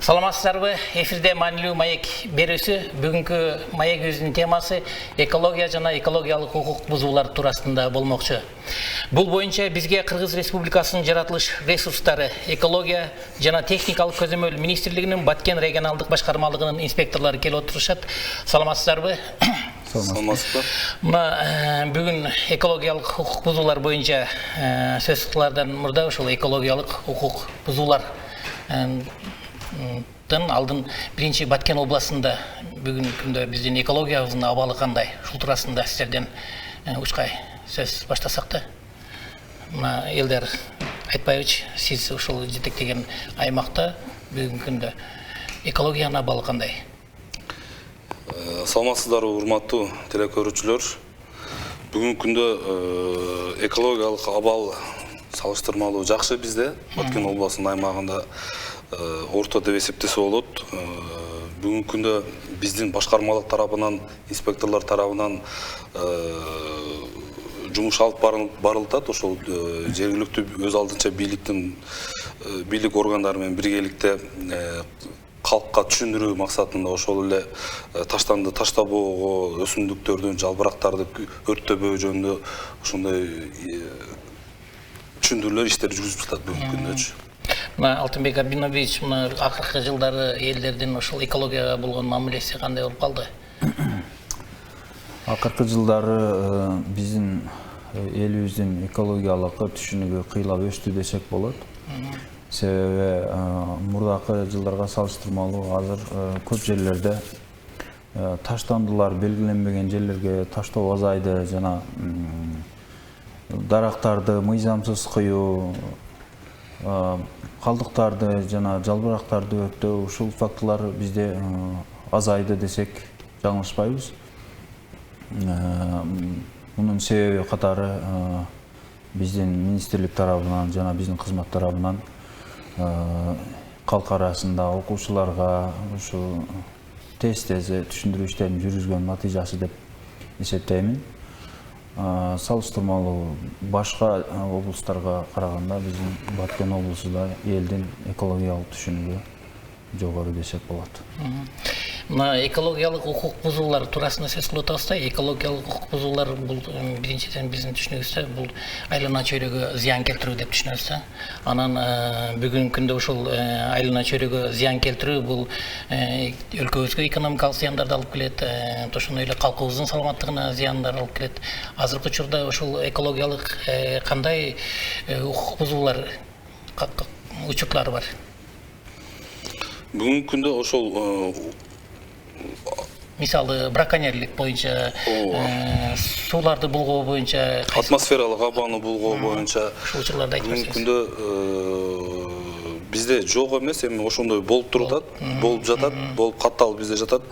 Саламатсыздарбы? Эфирде маанилүү маек берүүсү. Бүгүнкү маек өзүнүн темасы экология жана экологиялык укук бузуулар туурасында болмокчу. Бул боюнча бизге Кыргыз Республикасынын жаратылыш ресурстары, экология жана техникалык көзөмөл министрлигинин Баткен регионалдык башкармалыгынын инспекторлору келип отурушат. Саламатсыздарбы? Саламатсызбы. Мына бүгүн экологиялык укук бузуулар боюнча сөз кылаардан мурда ушул экологиялык укук бузуулар алдын биринчи Баткен областында бүгүн күндө биздин экологиябыздын абалы кандай? Ушул туурасында сиздерден учкай сөз баштасак да. Мына Элдар Айтбаевич, сиз ушул жетектеген аймакта бүгүн күндө экологиянын абалы кандай? Саламатсыздарбы, урматтуу телекөрүүчүлөр. Бүгүнкү күндө экологиялык абал салыштырмалуу жакшы бизде. Баткен областынын аймагында орто деп эсептесе болот. Бүгүнкү күндө биздин башкармалык тарабынан, инспекторлор тарабынан жумуш алып барылат. Ошол жергиликтүү өз алдынча бийлик органдары менен биргеликте калкка түшүндүрүү максатында ошол эле таштанды таштабоого, өсүмдүктөрдүн, жалбырактарды өрттөбөө жөнүндө ошондой түшүндүрүүлөр иштери жүргүзүп жатат бүгүнкү күндөчү. Алтынбек Абинович, акыркы жылдары элдердин ошол экологияга болгон мамилеси кандай болуп калды? Акыркы жылдары биздин элибиздин экологиялык түшүнүгү кыйла өстү десек болот. Себеби мурдакы жылдарга салыштырмалуу азыр көп жерлерде таштандылар белгиленбеген жерлерге таштоо азайды жана дарактарды мыйзамсыз кыюу, калдыктарды жана жалбырактарды өрттөө ушул фактылар бизде азайды десек жаңылышпайбыз. Мунун себеби катары биздин министрлик тарабынан жана биздин кызмат тарабынан калк арасында окуучуларга ушу тез түшүндүрүү иштерин жүргүзгөн натыйжасы деп эсептеймин. Салыштырмалуу башка облустарга караганда биздин Баткен облусунда элдин экологиялык түшүнүгү жогору десек болот. Мына экологиялык укук бузуулар туурасында сөз кылып атабыз да. Экологиялык укук бузуулар бул биринчиден биздин түшүнүгүбүздө бул айлана чөйрөгө зыян келтирүү деп түшүнөбүз да. Анан бүгүнкү күндө ушул айлана чөйрөгө зыян келтирүү бул өлкөбүзгө экономикалык зыяндарды алып келет, ошондой эле калкыбыздын саламаттыгына зыяндар алып келет. Азыркы учурда ушул экологиялык кандай укук бузуулар учурлары бар? Бүгүнкү күндө ошол мисалы браконьерлик боюнча, сууларды булгоо боюнча, атмосфералык абаны булгоо боюнча ушул учурларды айтып берсеңиз. Бүгүнкү күндө бизде жок эмес, эми ошондой болуп турат, болуп жатат, болуп катталып бизде жатат.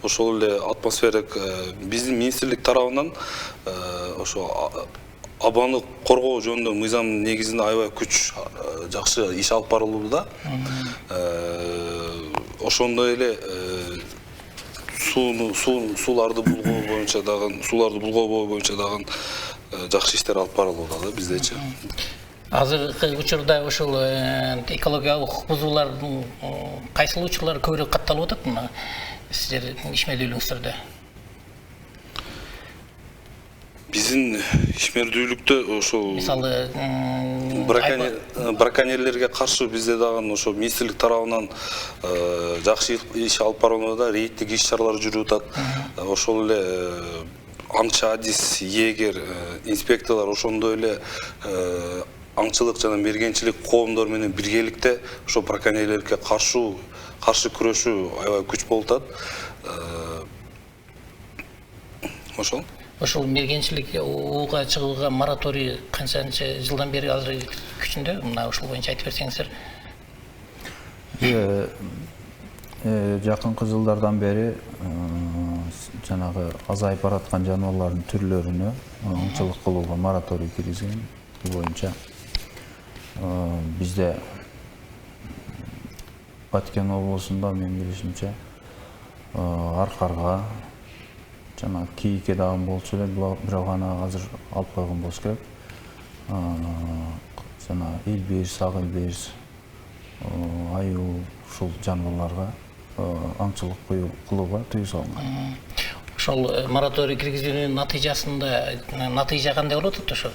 Ошол эле атмосферик биздин министрлик тарабынан ошо абаны коргоо жөнүндө мыйзам негизинде аябай күч жакшы иш алып барылууда. Ошондой эле сууларды булгоо боюнча дагы жакшы иштер алып барылууда да биздечи. Азыркы учурда ушул экологиялык укук бузуулардын кайсыл учурлары көбүрөөк катталып атат мына сиздердин ишмердүүлүгүңүздөрдө? Биздин ишмердүүлүктө ошол мисалы браконьерлерге каршы бизде дагы ошо министрлик тарабынан жакшы иш алып барылууда, рейдтик иш-чаралар жүрүп атат. Ошол эле аңчы, адис, егер, инспекторлор ошондой эле аңчылык жана мергенчилик коомдор менен биргеликте ошо браконьерлерге каршы күрөшүү аябай күч болуп атат. Ошол Ошол мергенчилик ууга чыгууга мораторий канчанча жылдан бери азыр күчүндө? Мына ушул боюнча айтып берсеңиздер. Жакынкы жылдардан бери жанагы азайып бараткан жаныбарлардын түрлөрүнө аңчылык кылууга мораторий киргизген. Бул боюнча бизде Баткен облусунда мен билишимче аркарга жана кийикке дагы болчу эле, бирок аны азыр алып койгон болуш керек. Жана илбирс, ак илбирс, аюу ушул жаныбарларга аңчылык кылууга тыюу салынган. Ошол мораторий киргизүүнүн натыйжа кандай болуп атат ошо?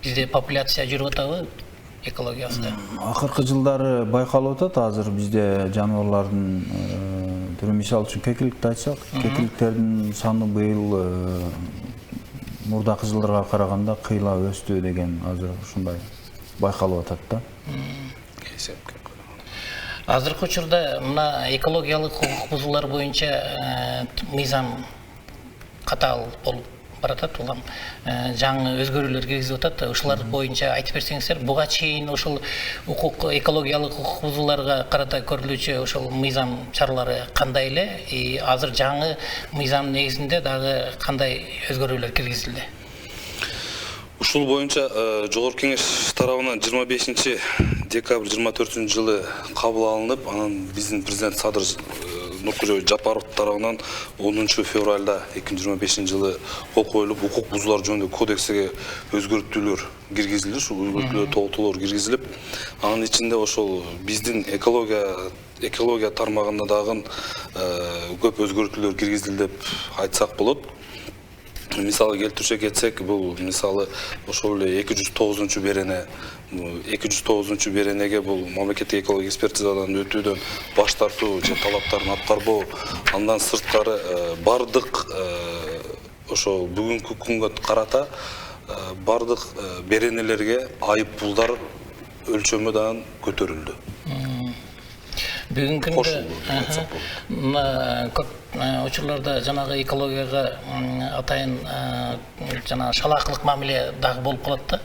Бизде популяция жүрүп атабы экологиясында? Акыркы жылдары байкалып атат. Азыр бизде жаныбарлардын түрү, мисал үчүн кекиликти айтсак, кекиликтердин саны быйыл мурдакы жылдарга караганда кыйла өстү деген азыр ушундай байкалып атат да. Азыркы учурда мына экологиялык укук бузуулар боюнча мыйзам катаал болуп баратат, улам жаңы өзгөрүүлөр киргизип атат. Ушулар боюнча айтып берсеңиздер, буга чейин ошол экологиялык укук бузууларга карата көрүлүүчү ошол мыйзам чаралары кандай эле, азыр жаңы мыйзам негизинде дагы кандай өзгөрүүлөр киргизилди? Ушул боюнча Жогорку Кеңеш тарабынан 25 декабрь 24 жылы кабыл алынып, анан биздин президент Садыр Нуркожоевич Жапаров тарабынан 10 февралда 2025 жылы кол коюлуп, укук бузуулар жөнүндө кодекске өзгөртүүлөр киргизилди. Ушул өзгөртүүлөр толтуруулар киргизилип, анын ичинде ошол биздин экология тармагында дагы көп өзгөртүүлөр киргизилди деп айтсак болот. Мисалы келтирүүгө кетсек, бул мисалы ошол эле 209 берене 209 беренеге бул мамлекеттик экология экспертизадан өтүүдөн баш тартуу же талаптарын аткарбоо, андан сырткары бардык ошол бүгүнкү күнгө карата бардык беренелерге айып пулдар өлчөмү дагы көтөрүлдү. Бүгүнкү күндө көп учурларда жанагы экологияга атайын жана шалаакылык мамиле дагы болуп калат да.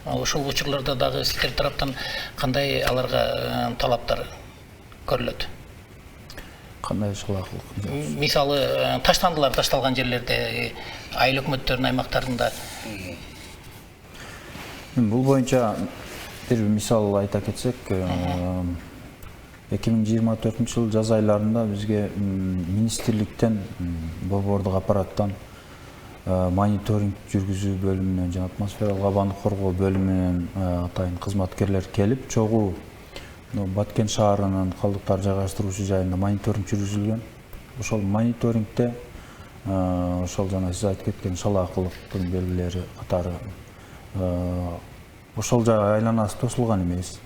Ошол учурларда дагы сиздер тараптан кандай аларга талаптар көрүлөт? Кандай шалаакылык? Мисалы, таштандылар ташталган жерлерде, айыл өкмөттөрдүн аймактарында. Бул боюнча бир мисал айта кетсек, 2024 жыл жаз айларында бизге министрликтен, борбордук аппараттан мониторинг жүргүзүү бөлүмүнөн жана атмосфералык абанды коргоо бөлүмүнөн атайын кызматкерлер келип, чогуу Баткен шаарынын калдыктар жайгаштыруучу жайында мониторинг жүргүзүлгөн. Ошол мониторингде ошол жана сиз айтып кеткен шалаакылыктын белгилери катары ошол жай айланасы тосулган эмес.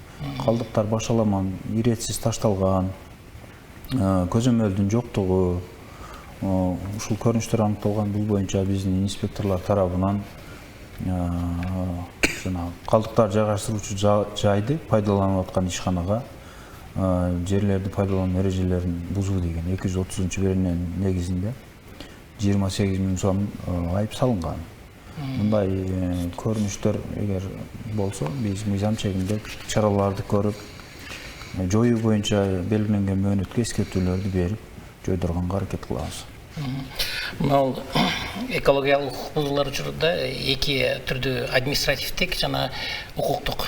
Калдыктар башаламан, иретсиз ташталган, көзөмөлдүн жоктугу, ушул көрүнүштөр аныкталган. Бул боюнча биздин инспекторлор тарабынан жана калдыктар жайгаштыруучу жайды пайдаланып аткан ишканага жерлерди пайдалануу эрежелерин бузуу деген 230 берененин негизинде 28 000 сом айып салынган. Мындай көрүнүштөр эгер болсо, биз мыйзам чегинде чараларды көрүп, жоюу боюнча белгиленген мөөнөткө эскертүүлөрдү берип, жойдурганга аракет кылабыз. Мына экологиялык укук бузуулар учурунда эки түрдүү административдик жана укуктук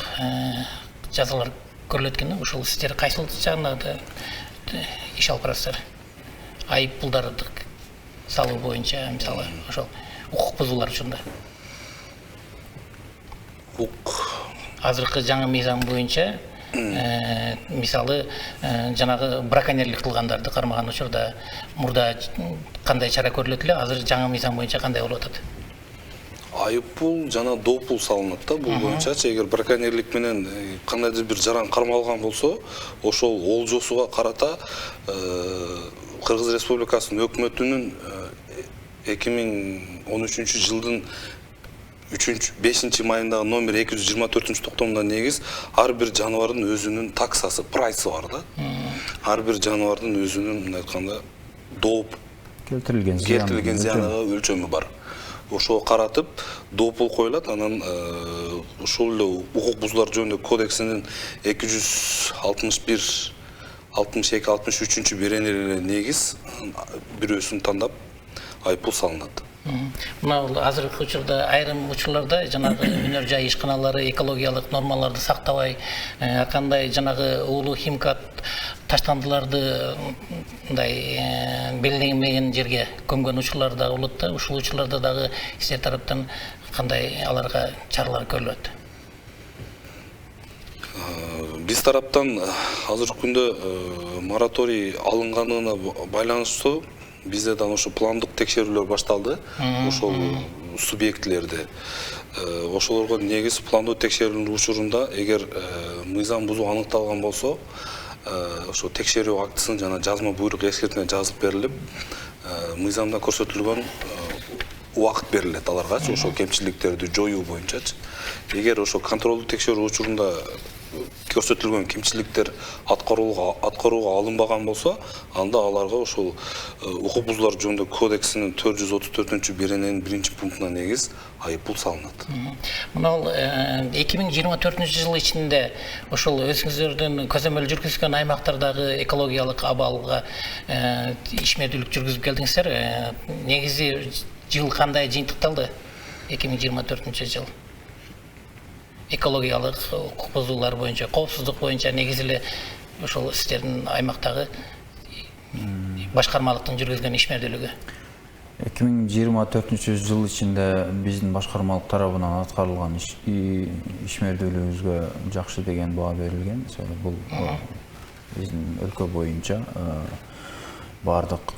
жазалар көрүлөт экен. Ошол сиздер кайсыл жагында иш алып барасыздар? Айып пулдарды салуу боюнча, мисалы, ошол укук бузуулар учурунда. Азыркы жаңы мыйзам боюнча, мисалы, жанагы браконьерлик кылгандарды кармаган учурда мурда кандай чара көрүлөт эле, азыр жаңы мыйзам боюнча кандай болуп атат? Айыппул жана доопул салынат да. Бул боюнча эгер браконьерлик менен кандайдыр бир жаран кармалган болсо, ошол олжосуга карата Кыргыз Республикасынын өкмөтүнүн 2013 жылдын 5 майындагы номер 224 токтомуна негиз ар бир жаныбардын өзүнүн таксасы, прайсы бар да. Ар бир жаныбардын өзүнүн мындай айтканда дооп келтирилген зыяныга өлчөмү бар. Ошого каратып доопул коюлат. Анан ошол эле укук бузуулар жөнүндө кодексинин 261, 62, 63 беренелерине негиз бирөөсүн тандап айыппул салынат. Мына азыркы учурда айрым учурларда жанагы өнөр жай ишканалары экологиялык нормаларды сактабай, кандай жанагы уулуу химкат таштандыларды мындай белгиленбеген жерге көмгөн учурлар да болот да. Ушул учурларда дагы сиздер тараптан кандай аларга чаралар көрүлөт? Биз тараптан азыркы күндө мораторий алынганына байланыштуу бизден ошо пландык текшерүүлөр башталды. Ошол субъектилерде ошолорго негиз пландоо текшерүүнүн учурунда эгер мыйзам бузуу аныкталган болсо ошо текшерүү актысын жана жазма буйрук эскертме жазылып берилип мыйзамда көрсөтүлгөн убакыт берилет аларгачы ошол кемчиликтерди жоюу боюнчачы. Эгер ошо контролдуу текшерүү учурунда көрсөтүлгөн кемчиликтер аткарууга алынбаган болсо, анда аларга ошол укук бузуулар жөнүндө кодексинин 434-берененин 1-пунктуна негиз айыппул салынат. Мына 2024 жыл ичинде ошол өзүңүздөрдүн көзөмөл жүргүзгөн аймактардагы экологиялык абалга ишмердүүлүк жүргүзүп келдиңиздер. Негизи жыл кандай жыйынтыкталды? 2024 жыл. Экологиялык укук бузуулар боюнча, коопсуздук боюнча негизи эле ошол сиздердин аймактагы башкармалыктын жүргүзгөн ишмердүүлүгү. 2024 жыл ичинде биздин башкармалык тарабынан аткарылган ишмердүүлүгүбүзгө жакшы деген баа берилген. Бул биздин өлкө боюнча бардык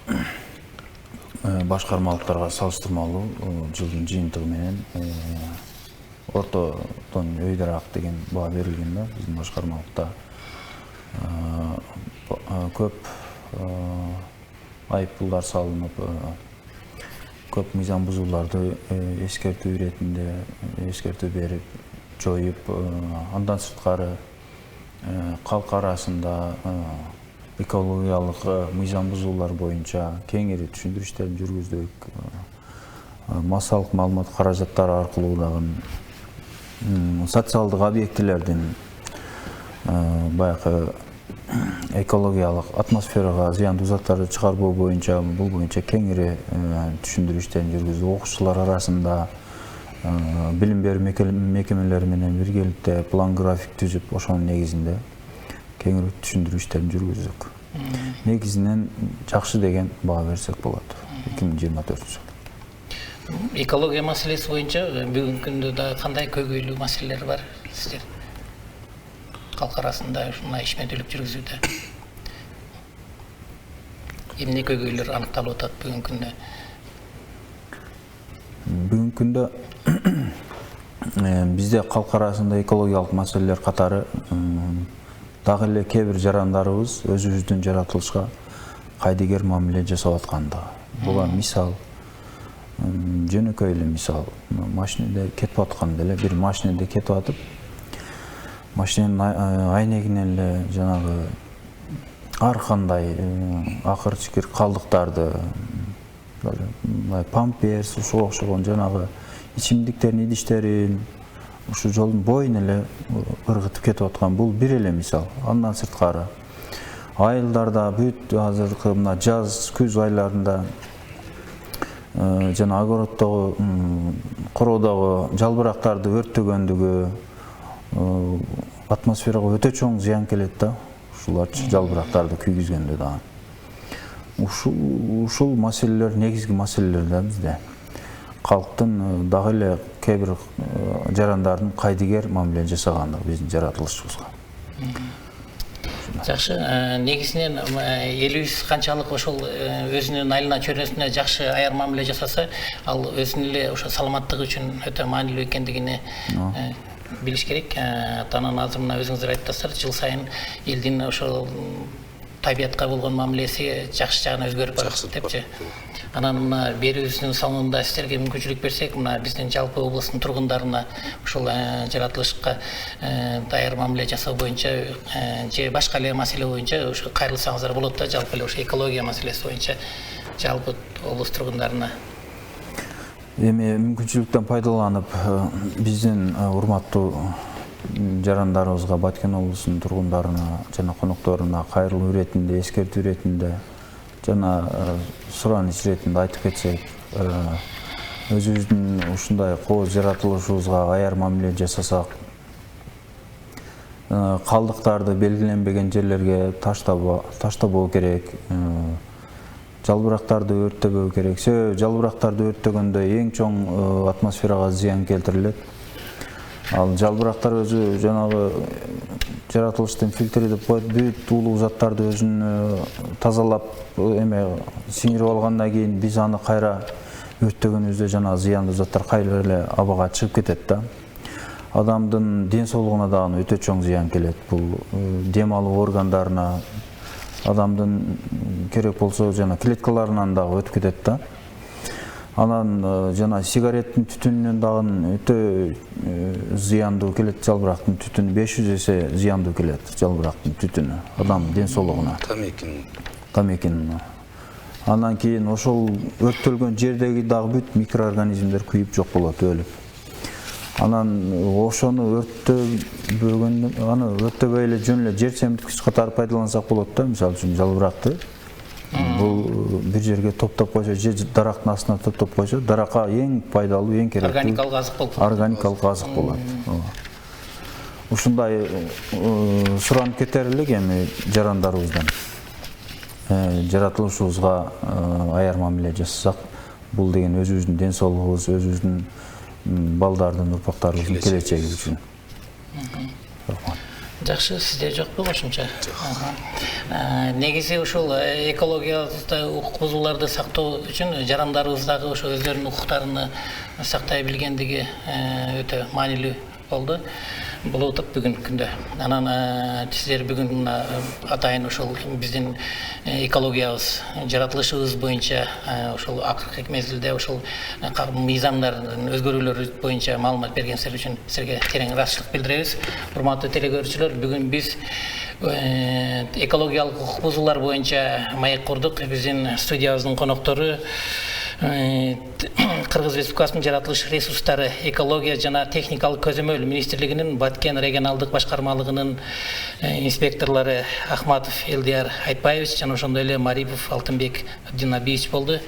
башкармалыктарга салыштырмалуу жылдын жыйынтыгы менен ортодон өйдөраак деген баа берилген да. Биздин башкармалыкта көп айыппулдар салынып, көп мыйзам бузууларды эскертүү иретинде эскертүү берип, жоюп, андан сырткары калк арасында экологиялык мыйзам бузуулар боюнча кеңири түшүндүрүштөрдү жүргүздүк. Массалык маалымат каражаттары аркылуу дагы социалдык объектилердин баягы экологиялык атмосферага зыяндуу заттарды чыгарбоо боюнча бул боюнча кеңири түшүндүрүштөрдү жүргүздүк. Окуучулар арасында билим берүү мекемелери менен биргеликте план график түзүп, ошонун негизинде кеңири түшүндүрүштөрдү жүргүздүк. Негизинен жакшы деген баа берсек болот 2024 жыл. Экология маселеси боюнча бүгүнкү күндө да кандай көйгөйлүү маселелер бар сиздер калк арасында ушундай ишмердүүлүк жүргүзүүдө? Эмне көйгөйлөр аныкталып атат бүгүнкү күндө? Бүгүнкү күндө бизде калк арасында экологиялык маселелер катары дагы эле кээ бир жарандарыбыз өзүбүздүн жаратылышка кайдыгер мамиле жасап аткандыгы. Буга мисал жөнөкөй эле мисал, машинеде кетип атканда эле бир машинеде кетип атып, машиненин айнегинен эле жанагы ар кандай акыр-чикир калдыктарды, памперс, ушуга окшогон жанагы ичимдиктердин идиштерин ушу жолдун боюна эле ыргытып кетип аткан. Бул бир эле мисал. Андан сырткары айылдарда бүт азыркы мына жаз, күз айларында жана огороддогу, короодогу жалбырактарды өрттөгөндүгү атмосферага өтө чоң зыян келет да. Ушулар жалбырактарды күйгүзгөндө дагы. Ушул маселелер негизги маселелер да бизде. Калктын дагы эле кээ бир жарандардын кайдыгер мамиле жасагандыгы биздин жаратылышыбызга. Жакшы, негизинен элибиз канчалык ошол өзүнүн айлана чөйрөсүнө жакшы аяр мамиле жасаса, ал өзүнүн эле ошо саламаттыгы үчүн өтө маанилүү экендигини билиш керек. Анан азыр мына өзүңүздөр айттыңыздар, жыл сайын элдин ошол табиятка болгон мамилеси жакшы жагына өзгөрүп барат депчи. Анан мына берүүбүздүн соңунда сиздерге мүмкүнчүлүк берсек, мына биздин жалпы областтын тургундарына ошол жаратылышка даяр мамиле жасоо боюнча же башка эле маселе боюнча ошо кайрылсаңыздар болот да, жалпы эле ошо экология маселеси боюнча жалпы облус тургундарына. Эми мүмкүнчүлүктөн пайдаланып биздин урматтуу жарандарыбызга, Баткен облусунун тургундарына жана конокторуна кайрылуу иретинде, эскертүү иретинде жана сураныч иретинде айтып кетсек, өзүбүздүн ушундай кооз жаратылышыбызга аяр мамиле жасасак, калдыктарды белгиленбеген жерлерге таштабоо керек, жалбырактарды өрттөбөө керек. Себеби жалбырактарды өрттөгөндө эң чоң атмосферага зыян келтирилет. Ал жалбырактар өзү жанагы жаратылыштын фильтри деп коет, бүт уулуу заттарды өзүн тазалап эме сиңирип алгандан кийин биз аны кайра өрттөгөнүбүздө жанагы зыяндуу заттар кайра эле абага чыгып кетет да. Адамдын ден соолугуна дагы өтө чоң зыян келет. Бул дем алуу органдарына, адамдын керек болсо жана клеткаларынан дагы өтүп кетет да. Анан жана сигареттин түтүнүнөн дагы өтө зыяндуу келет, жалбырактын түтүнү 500 эсе зыяндуу келет, жалбырактын түтүнү адам ден соолугуна. Тамекинин. Андан кийин ошол өрттөлгөн жердеги дагы бүт микроорганизмдер күйүп жок болот, өлүп. Анан ошону өрттөбөй эле жөн эле жер семирткич катары пайдалансак болот да, мисалы үчүн жалбыракты. Бул бир жерге топтоп койсо, же дарактын астына топтоп койсо, даракка эң пайдалуу, эң керектүү органикалык азык болот. Органикалык азык болот. Ушундай суранып кетер элек эми жарандарыбыздан. Жаратылышыбызга аяр мамиле жасасак, бул деген өзүбүздүн ден соолугубуз, өзүбүздүн балдардын, урпактарыбыздын келечеги үчүн. Жакшы, сизде жокпу кошумча? Негизи ушул экологиялык укук бузууларды сактоо үчүн жарандарыбыз дагы ошо өздөрүнүн укуктарын сактай билгендиги өтө маанилүү болду. Болотуп бүгүнкү күндө. Анан сиздер бүгүн атайын ошол биздин экологиябыз, жаратылышыбыз боюнча ошол акыркы мезгилде ошол мыйзамдардын өзгөрүүлөрү боюнча маалымат бергениңиздер үчүн силерге терең ыраазычылык билдиребиз. Урматтуу телекөрүүчүлөр, бүгүн биз экологиялык укук бузуулар боюнча маек курдук. Биздин студиябыздын коноктору Кыргыз Республикасынын жаратылыш ресурстары, экология жана техникалык көзөмөл министрлигинин Баткен регионалдык башкармалыгынын инспекторлору Ахматов Элдияр Айтбаевич жана ошондой эле Марипов Алтынбек Абдинабиевич болду.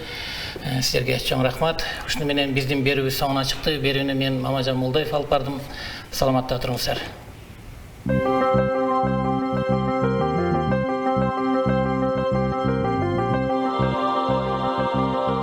Силерге чоң рахмат. Ушуну менен биздин берүүбүз соңуна чыкты. Берүүнү мен Мамажан Молдоев алып бардым. Саламатта туруңуздар.